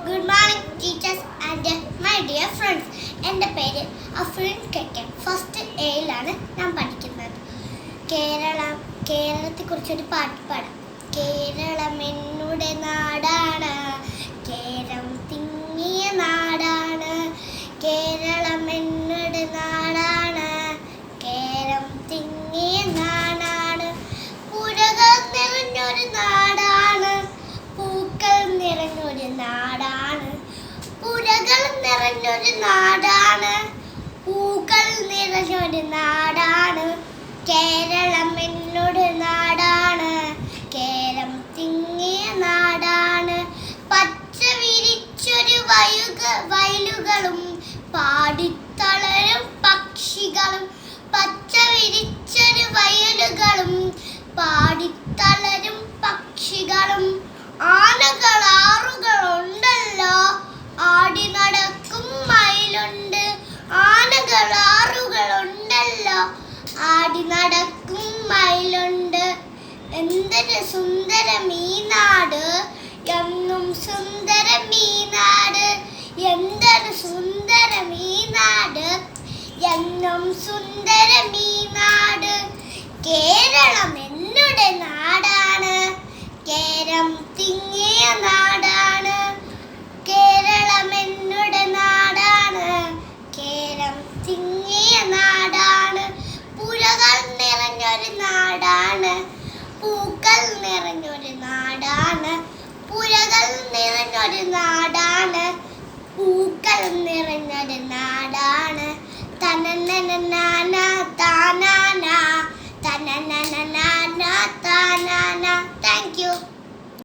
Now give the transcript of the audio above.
Good morning, teachers and my dear friends. എൻ്റെ പേര് Afreen കെക്കൻ. First എയിലാണ് ഞാൻ പഠിക്കുന്നത്. കേരളത്തെക്കുറിച്ചൊരു പാട്ട് പാടാം. കേരളം എന്നുടെ നാടാണ്, കേരം തിങ്ങിയ നാടാണ്. കേരളം എന്നുടെ നാടാണ്, കേരം തിങ്ങിയ നാടാണ്. പുഴകൾ നിറഞ്ഞൊരു നാടാണ്, പൂക്കൾ നിറഞ്ഞൊരു നാടാണ്. പുഴകൾ നിറഞ്ഞൊരു നാടാണ്, പൂക്കൾ നിറഞ്ഞൊരു നാടാണ്. കേരളം എന്നൊരു നാടാണ്, കേരം തിങ്ങിയ നാടാണ്. പച്ച വിരിച്ചൊരു വയലുകളും പാടിത്തളരും പക്ഷികളും. പച്ച വിരിച്ചൊരു വയലുകളും പാടിത്തളരും പക്ഷികളും. ആനകൾ ആറുകളുണ്ടല്ലോ, ആടി നടക്കും മയിലുണ്ട്. ആനകൾ ആറുകളുണ്ടല്ലോ, ആടി നടക്കും മയിലുണ്ട്. എന്തൊരു സുന്ദരം ഈ നാട്, എന്നും സുന്ദരം ഈ നാട്. എന്തൊരു സുന്ദരം ഈ നാട്, എന്നും സുന്ദരം ഈ നാട്. കേരളം എന്നുടെ നാടാണ്, കേരം തിങ്ങിയ നാടാണ്. കേരളം എന്നുടെ നാടാണ്, കേരം തിങ്ങിയ നാടാണ്. പുഴകൾ നിറഞ്ഞൊരു നാടാണ്, പൂക്കൾ നിറഞ്ഞൊരു നാടാണ്. പുഴകൾ നിറഞ്ഞൊരു നാടാണ്, പൂക്കൾ നിറഞ്ഞൊരു നാടാണ്. തനനനനാന താനാന, തനനനനാന താനാന. Thank U.